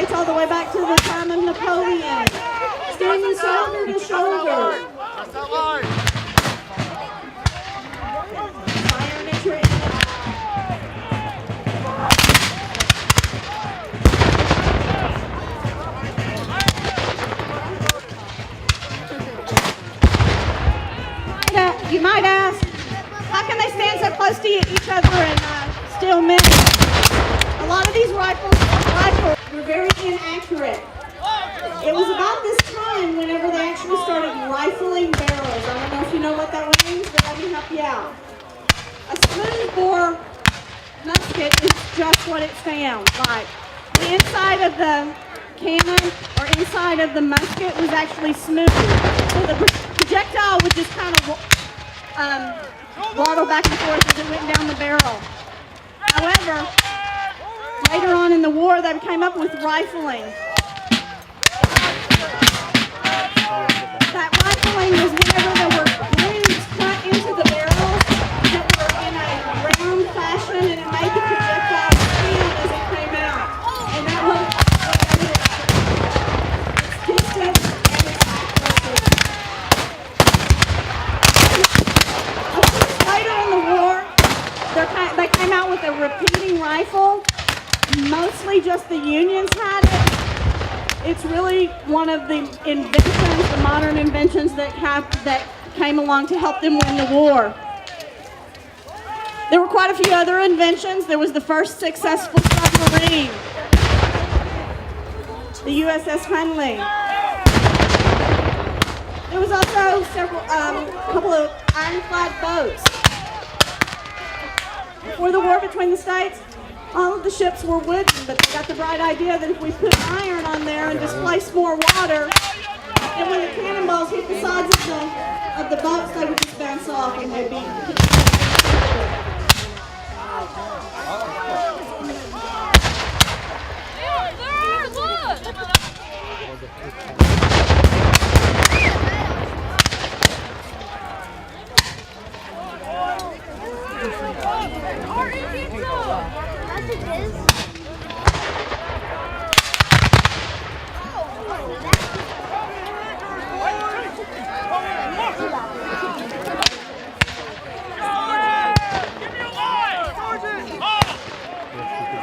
dates all the way back to the time of Napoleon. Standing shoulder to shoulder. Iron entry. You might ask, how can they stand so close to each other and still miss? A lot of these rifles were very inaccurate. It was about this time whenever they actually started rifling barrels. I don't know if you know what that means, but let me help you out. A smoothbore musket is just what it sounds like. The inside of the cannon or inside of the musket was actually smooth. So the projectile would just kind of waddle back and forth as it went down the barrel. However, later on in the war, they came up with rifling. That rifling was whenever there were grooves cut into the barrels that were in a round fashion, and it made the projectile spin as it came out. And that was its distance and its accuracy. Later in the war, they came out with a repeating rifle. Mostly just the Unions had it. It's really one of the inventions, the modern inventions that came along to help them win the war. There were quite a few other inventions. There was the first successful submarine, the USS Hunley. There was also a couple of ironclad boats. Before the war between the states, all of the ships were wooden, but they got the bright idea that if we put iron on there and displace more water, and when the cannonballs hit the sides of the boats, they would just bounce off and they'd be...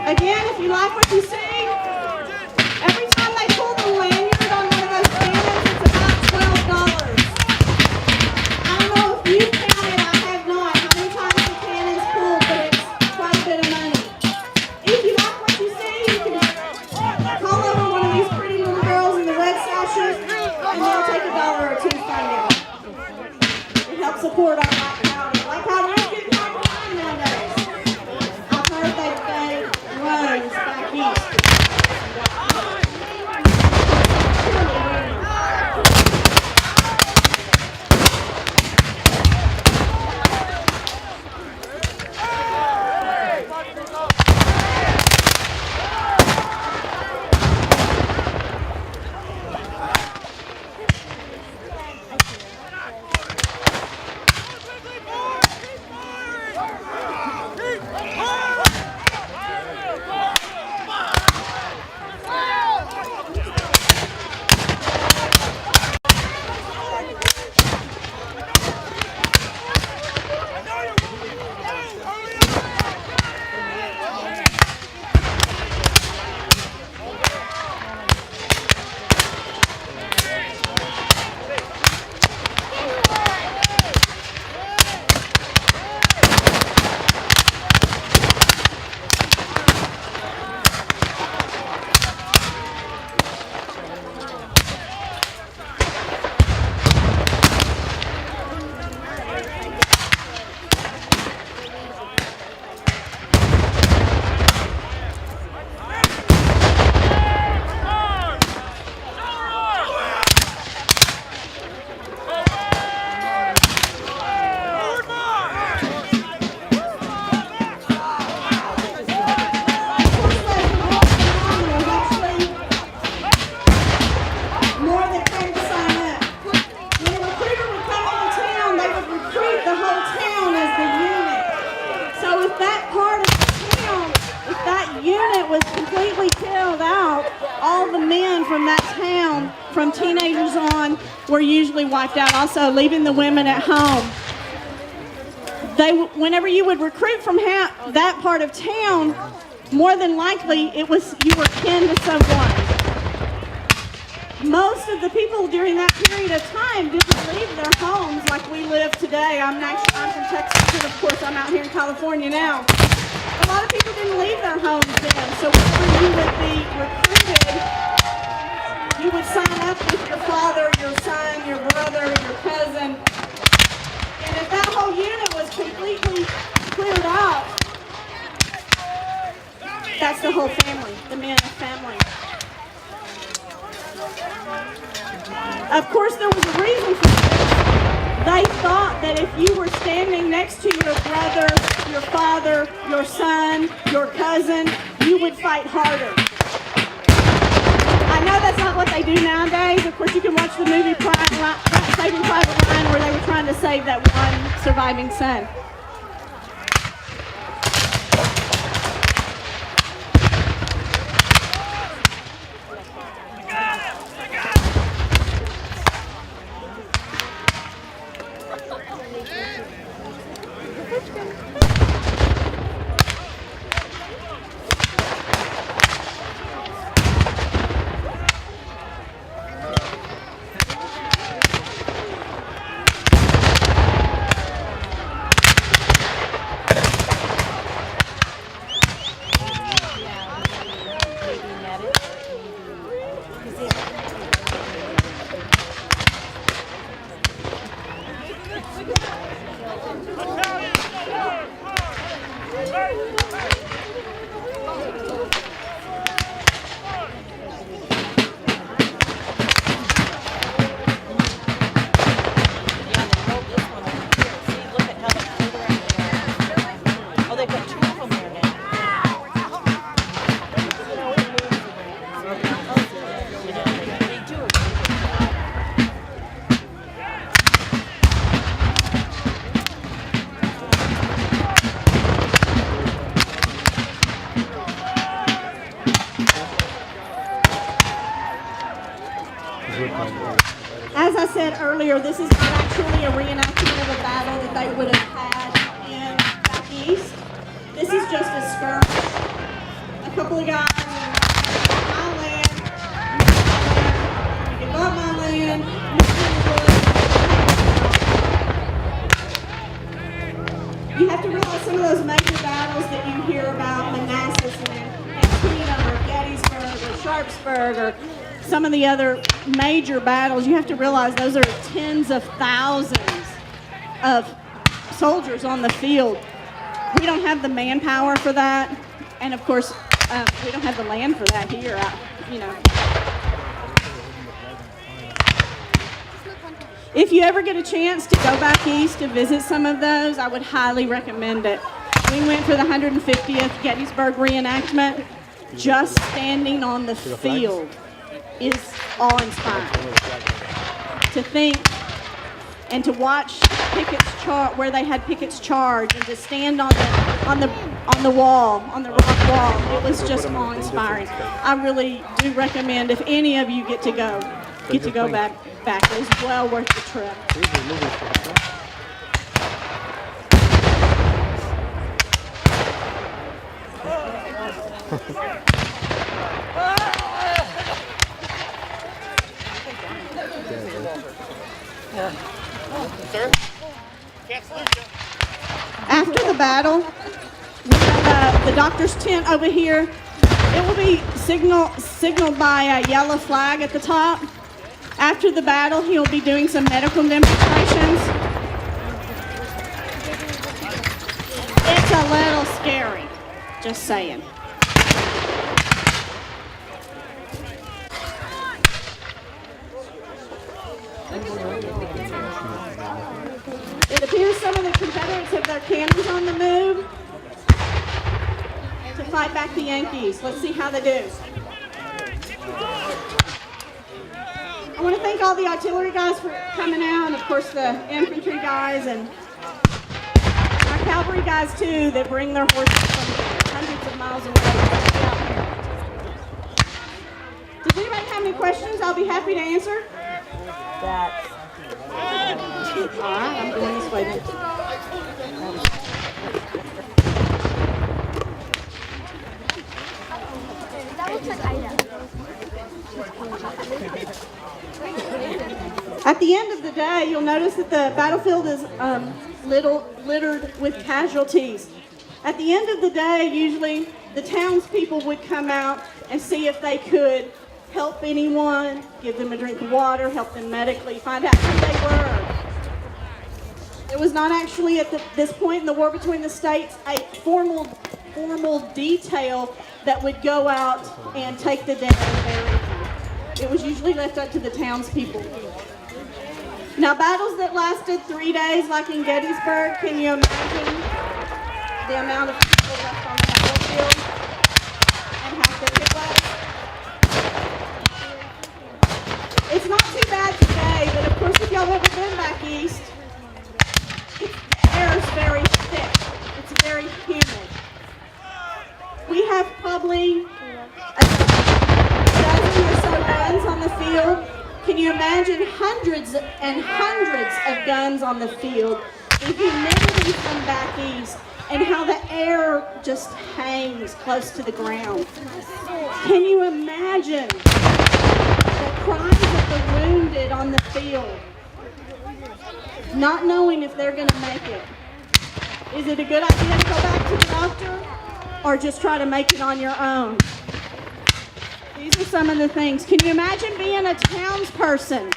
Again, if you like what you see, every time they pull the lanyard on one of those cannons, it's about $12. I don't know if you've counted, I have not, how many times the cannon's pulled, but it's quite a bit of money. If you like what you see, you can call over one of these pretty little girls in the red sashes, and they'll take $1 or $2 from you. It helps support our White Powder. White Powder is getting hard to find nowadays. I've heard they runs back east. whole town as the unit. So if that part of the town, if that unit was completely killed out, all the men from that town, from teenagers on, were usually wiped out, also leaving the women at home. Whenever you would recruit from that part of town, more than likely you were kin to someone. Most of the people during that period of time didn't leave their homes like we live today. I'm from Texas, and of course I'm out here in California now. A lot of people didn't leave their homes then, so whenever you would be recruited, you would sign up with your father, your son, your brother, your cousin. And if that whole unit was completely cleared out, that's the whole family, the man's family. Of course, there was a reason for this. They thought that if you were standing next to your brother, your father, your son, your cousin, you would fight harder. I know that's not what they do nowadays. Of course, you can watch the movie Saving Private Ryan where they were trying to save that one surviving son. As I said earlier, this is not actually a reenactment of a battle that they would have had in back east. This is just a skirmish. A couple of guys my land, give up my land, you have to realize some of those major battles that you hear about, Manassas and Antietam or Gettysburg or Sharpsburg or some of the other major battles, you have to realize those are tens of thousands of soldiers on the field. We don't have the manpower for that, and of course, we don't have the land for that here. If you ever get a chance to go back east to visit some of those, I would highly recommend it. We went for the 150th Gettysburg reenactment. Just standing on the field is awe-inspiring. To think and to watch Pickett's where they had Pickett's charge, and to stand on the wall, on the rock wall, it was just awe-inspiring. I really do recommend, if any of you get to go back. It's well worth the trip. Sir? Can't salute you. After the battle, we have the doctor's tent over here. It will be signaled by a yellow flag at the top. After the battle, he'll be doing some medical demonstrations. It's a little scary, just saying. It appears some of the Confederates have their cannons on the move to fight back the Yankees. Let's see how they do. I want to thank all the artillery guys for coming out, and of course the infantry guys, and country guys too that bring their horses from hundreds of miles away to be out here. Does anybody have any questions? I'll be happy to answer. All right, I'm going this way then. At the end of the day, you'll notice that the battlefield is littered with casualties. At the end of the day, usually the townspeople would come out and see if they could help anyone, give them a drink of water, help them medically, find out who they were. It was not actually at this point in the war between the states a formal detail that would go out and take the dead and bury them. It was usually left up to the townspeople. Now, battles that lasted 3 days, like in Gettysburg, can you imagine the amount of people left on the battlefield and how thick it was? It's not too bad today, but of course, if y'all have ever been back east, the air is very thick. It's very humid. We have probably a dozen or so guns on the field. Can you imagine hundreds and hundreds of guns on the field, the humidity from back east, and how the air just hangs close to the ground? Can you imagine the cries of the wounded on the field, not knowing if they're going to make it? Is it a good idea to go back to the doctor or just try to make it on your own? These are some of the things. Can you imagine being a townsperson,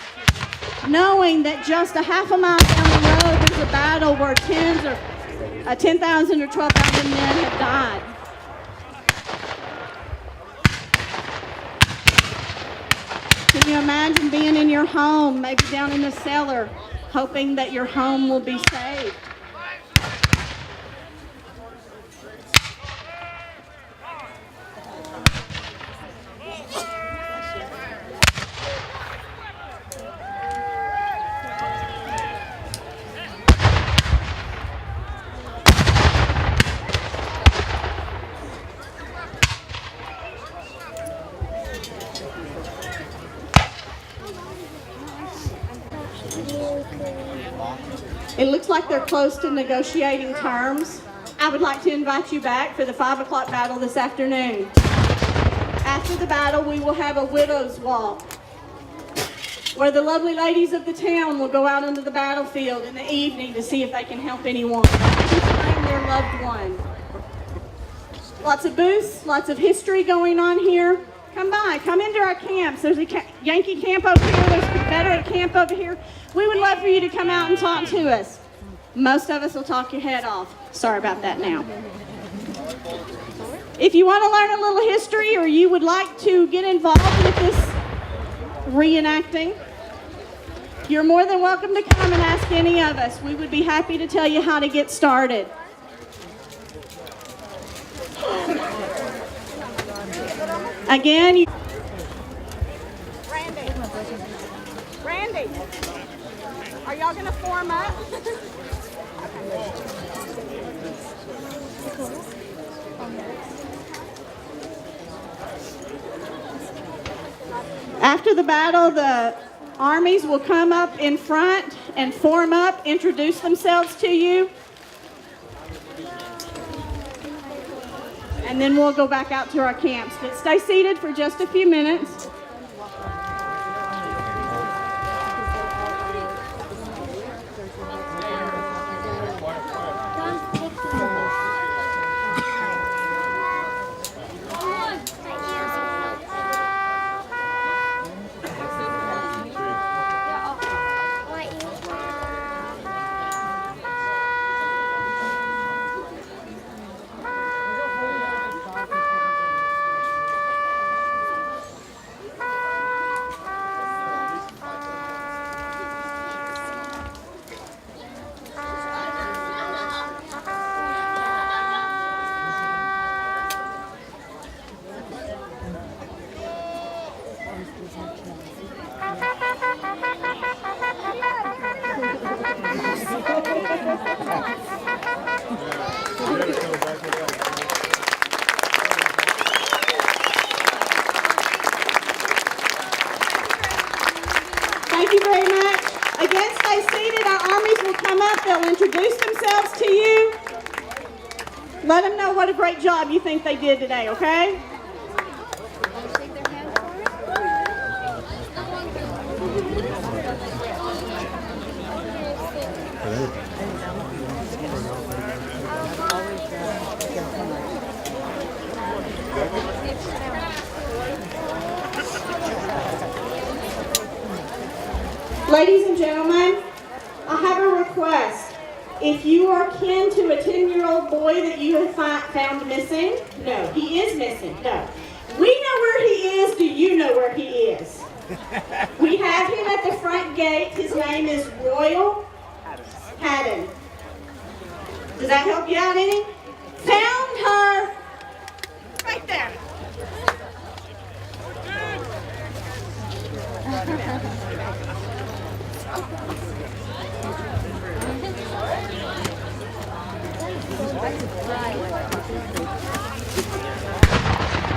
knowing that just a half a mile down the road there's a battle where 10,000 or 12,000 men have died? Can you imagine being in your home, maybe down in the cellar, hoping that your home will be saved? It looks like they're close to negotiating terms. I would like to invite you back for the 5 o'clock battle this afternoon. After the battle, we will have a widow's walk, where the lovely ladies of the town will go out into the battlefield in the evening to see if they can help anyone, to find their loved one. Lots of booths, lots of history going on here. Come by, come into our camps. There's a Yankee camp over here, there's a Confederate camp over here. We would love for you to come out and talk to us. Most of us will talk your head off. Sorry about that now. If you want to learn a little history or you would like to get involved with this reenacting, you're more than welcome to come and ask any of us. We would be happy to tell you how to get started. Again, Randy, are y'all going to form up? After the battle, the armies will come up in front and form up, introduce themselves to you. And then we'll go back out to our camps. But stay seated for just a few minutes. Let them know what a great job you think they did today, okay? Ladies and gentlemen, I have a request. If you are kin to a 10-year-old boy that you have found missing, no, he is missing, no. We know where he is. Do you know where he is? We have him at the front gate. His name is Royal Haddon. Does that help you out any? Found her right there.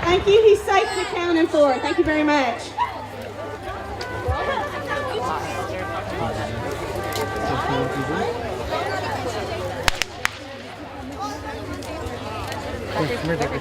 Thank you. He's safe to accounting for. Thank you very much. Come here, Decker.